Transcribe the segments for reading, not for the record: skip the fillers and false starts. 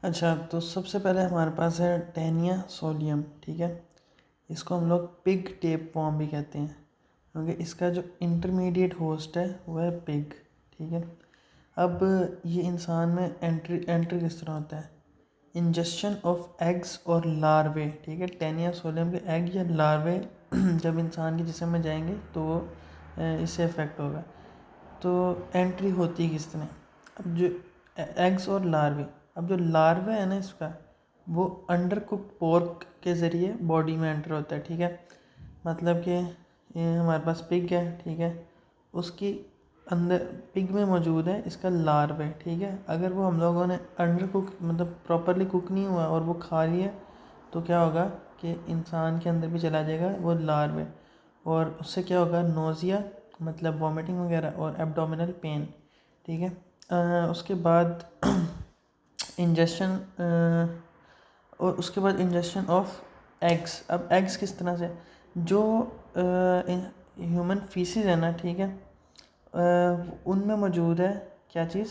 अच्छा, तो सबसे पहले हमारे पास है टैनिया सोलियम, ठीक है। इसको हम लोग पिग टेप वॉर्म भी कहते हैं, क्योंकि इसका जो इंटरमीडिएट होस्ट है वो है पिग, ठीक है। अब ये इंसान में एंट्री एंट्री किस तरह होता है? इंजेक्शन ऑफ एग्स और लार्वे, ठीक है। टैनिया सोलियम के एग या लार्वे जब इंसान के जिस्म में जाएंगे तो वो इससे अफेक्ट होगा। तो एंट्री होती है किस तरह? अब जो एग्स और लार्वे, अब जो लार्वा है ना इसका, वो अंडर कुक्ड पोर्क के ज़रिए बॉडी में एंटर होता है, ठीक है। मतलब कि ये हमारे पास पिग है, ठीक है। उसकी अंदर पिग में मौजूद है इसका लार्वे, ठीक है। अगर वो हम लोगों ने अंडर कुक मतलब प्रॉपरली कुक नहीं हुआ और वो खा लिया तो क्या होगा कि इंसान के अंदर भी चला जाएगा वो लार्वे, और उससे क्या होगा? नोज़िया मतलब वॉमिटिंग वगैरह और एब्डोमिनल पेन, ठीक है। उसके बाद इंजेक्शन और उसके बाद इंजेक्शन ऑफ एग्स। अब एग्स किस तरह से? जो ह्यूमन फीसिस है ना, ठीक है, उनमें मौजूद है क्या चीज़?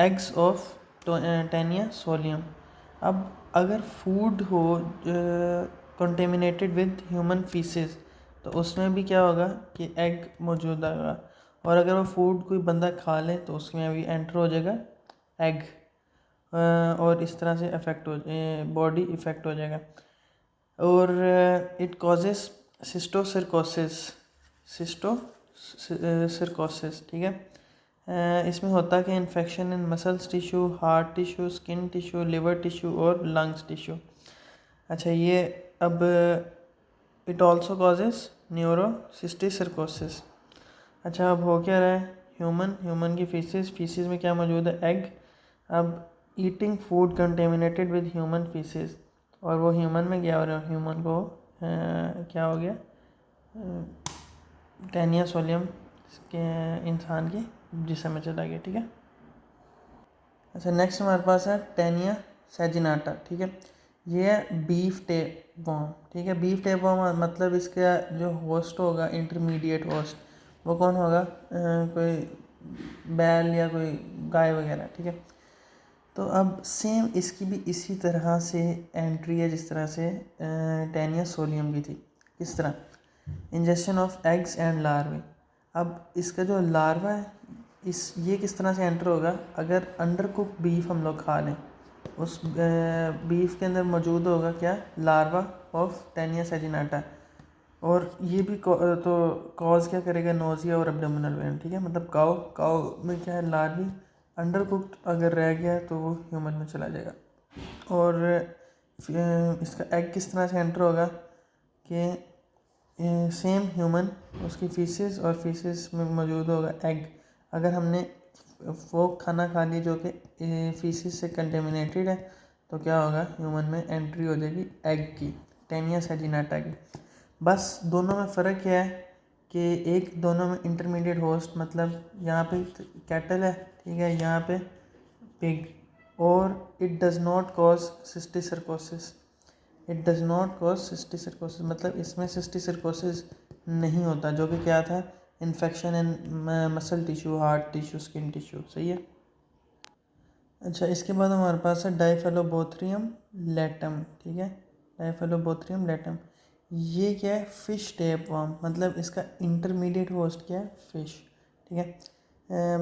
Eggs of taenia solium. अब अगर फूड हो कंटेमिनेटेड विद ह्यूमन फीसिस तो उसमें भी क्या होगा कि एग मौजूद होगा, और अगर वो फूड कोई बंदा खा ले तो उसमें भी एंटर हो जाएगा एग, और इस तरह से अफेक्ट हो बॉडी इफ़ेक्ट हो जाएगा। और इट कॉजेस सिस्टोसिरकोसिस, सिस्टोसिरकोसिस, ठीक है। इसमें होता है कि infection in muscles tissue, heart tissue, skin tissue, liver tissue और लंग्स टिश्यू। अच्छा, ये अब इट ऑल्सो कॉजेस न्यूरोसिस्टिसरकोसिस। अच्छा, अब हो क्या रहा है? ह्यूमन की फीसिस में क्या मौजूद है? एग। अब eating food contaminated with human faeces, और वो ह्यूमन में गया और ह्यूमन को क्या हो गया? टैनिया सोलियम के इंसान के जिस्म में चला गया, ठीक है। अच्छा, नेक्स्ट हमारे पास है टैनिया सैजिनाटा, ठीक है। ये है बीफ टेप वॉर्म, ठीक है। बीफ टेप वॉर्म मतलब इसका जो होस्ट होगा, इंटरमीडिएट होस्ट, वो कौन होगा? कोई बैल या कोई गाय वगैरह, ठीक है। तो अब सेम इसकी भी इसी तरह से एंट्री है जिस तरह से टैनिया सोलियम की थी। किस तरह? इंजेक्शन ऑफ एग्स एंड लार्वे। अब इसका जो लार्वा है ये किस तरह से एंटर होगा? अगर अंडर कुक बीफ हम लोग खा लें, उस बीफ के अंदर मौजूद होगा क्या? लार्वा ऑफ टैनिया सैजिनाटा, और ये भी तो कॉज क्या करेगा? नोज़िया और एब्डोमिनल पेन, ठीक है। मतलब काउ में क्या है? लार्वी अंडर कुक्ड अगर रह गया तो वो ह्यूमन में चला जाएगा। और इसका एग किस तरह से एंटर होगा कि सेम ह्यूमन उसकी फीसिस और फीसिस में मौजूद होगा एग। अगर हमने वो खाना खा लिया जो कि फीसिस से कंटेमिनेटेड है तो क्या होगा? ह्यूमन में एंट्री हो जाएगी एग की, टैनिया सैजिनाटा की। बस दोनों में फ़र्क क्या है कि एक दोनों में इंटरमीडिएट होस्ट, मतलब यहाँ पे कैटल है, ठीक है, यहाँ पे पिग, और it does not cause cysticercosis. It does not cause cysticercosis मतलब इसमें सिस्टिसरकोसिस नहीं होता, जो कि क्या था? Infection in muscle tissue, heart tissue, skin tissue, सही है। अच्छा, इसके बाद हमारे पास है डाइफेलोबोथ्रियम लैटम, ठीक है। डाइफेलोबोथ्रियम लैटम, ये क्या है? फ़िश टेप वर्म, मतलब इसका इंटरमीडिएट होस्ट क्या है? फ़िश, ठीक है।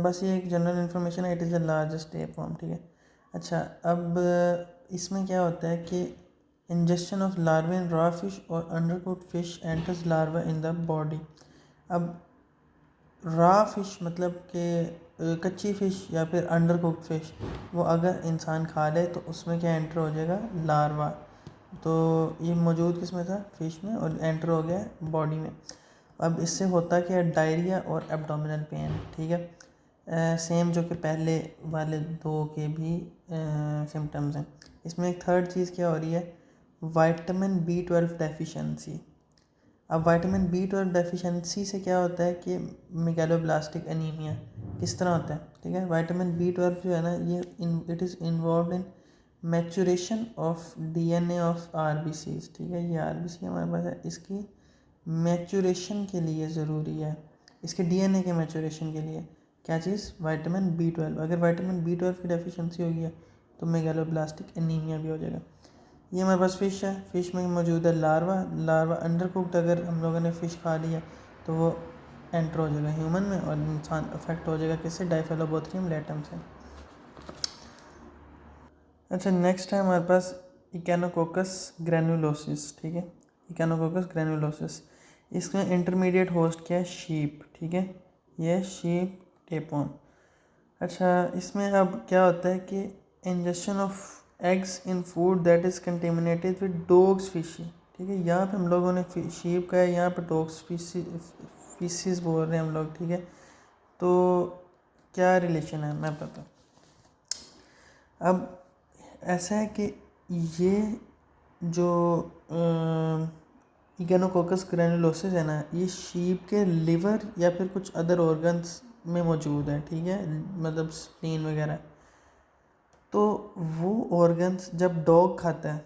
बस ये एक जनरल इन्फॉर्मेशन है, it is the largest tapeworm, ठीक है। अच्छा, अब इसमें क्या होता है कि injection of larvae in raw fish और under cooked fish enters larvae in the body. अब रॉ फिश मतलब कि कच्ची फ़िश या फिर अंडर कुक फ़िश, वो अगर इंसान खा ले तो उसमें क्या एंटर हो जाएगा? लार्वा। तो ये मौजूद किस में था? फ़िश में, और एंटर हो गया बॉडी में। अब इससे होता क्या है? डायरिया और एब्डोमिनल पेन, ठीक है। सेम जो कि पहले वाले दो के भी सिम्टम्स हैं। इसमें एक थर्ड चीज़ क्या हो रही है? Vitamin B12 deficiency. अब विटामिन B12 डेफिशिएंसी से क्या होता है कि मेगालोब्लास्टिक एनीमिया किस तरह होता है, ठीक है। विटामिन B12 जो है ना, ये it is involve in maturation of DNA of RBCs, ठीक है। ये RBC हमारे पास है, इसकी मैचुरेशन के लिए ज़रूरी है, इसके DNA के मैचुरेशन के लिए क्या चीज़? Vitamin B12। अगर विटामिन B12 की डेफिशिएंसी होगी है तो मेगालोब्लास्टिक एनीमिया भी हो जाएगा। ये हमारे पास फ़िश है, फ़िश में मौजूद है लार्वा अंडर कुक्ड अगर हम लोगों ने फ़िश खा लिया तो वो एंटर हो जाएगा ह्यूमन में और इंसान अफेक्ट हो जाएगा किससे, डाइफेलोबोथरियम लैटम से। अच्छा नेक्स्ट है हमारे पास इकेनोकोकस ग्रैनुलोसिस, ठीक है, इकेनोकोकस ग्रैनुलोसिस। इसमें इंटरमीडिएट होस्ट क्या है, शीप, ठीक है, ये शीप टेपॉन। अच्छा इसमें अब क्या होता है कि injection of eggs in food that is contaminated with dogs faeces, ठीक है, यहाँ पे हम लोगों ने शीप का है, यहाँ पे डॉग्स फीसिस बोल रहे हैं हम लोग, ठीक है। तो क्या रिलेशन है मैं पता। अब ऐसा है कि ये जो इकेनोकोकस ग्रैनुलोसिस है ना, ये शीप के लिवर या फिर कुछ अदर ऑर्गन्स में मौजूद है, ठीक है, मतलब स्प्लीन वगैरह। तो वो ऑर्गन्स जब डॉग खाता है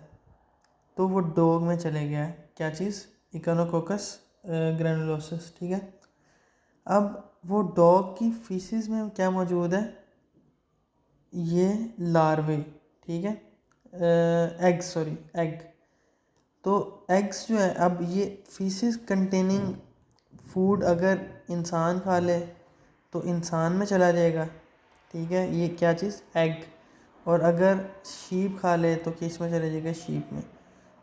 तो वो डॉग में चले गया है क्या चीज़, इकेनोकोकस ग्रैनुलोसिस, ठीक है। अब वो डॉग की फीसिस में क्या मौजूद है, ये लार्वे, ठीक है, एग। तो एग्स जो है, अब ये फीसिस कंटेनिंग फूड अगर इंसान खा ले तो इंसान में चला जाएगा, ठीक है, ये क्या चीज़, एग। और अगर शीप खा ले तो किस में चला जाएगा, शीप में,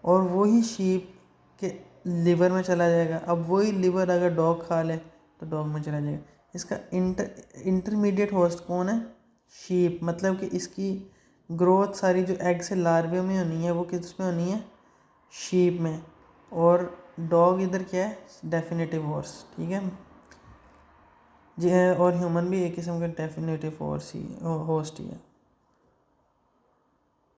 और वही शीप के लिवर में चला जाएगा। अब वही लिवर अगर डॉग खा ले तो डॉग में चला जाएगा। इसका इंटरमीडिएट होस्ट कौन है, शीप, मतलब कि इसकी ग्रोथ सारी जो एग से लार्वे में होनी है वो किस में होनी है, शीप में। और डॉग इधर क्या है, डेफिनेटिव होस्ट, ठीक है जी है। और ह्यूमन भी एक किस्म का डेफिनेटिव होस्ट ही है।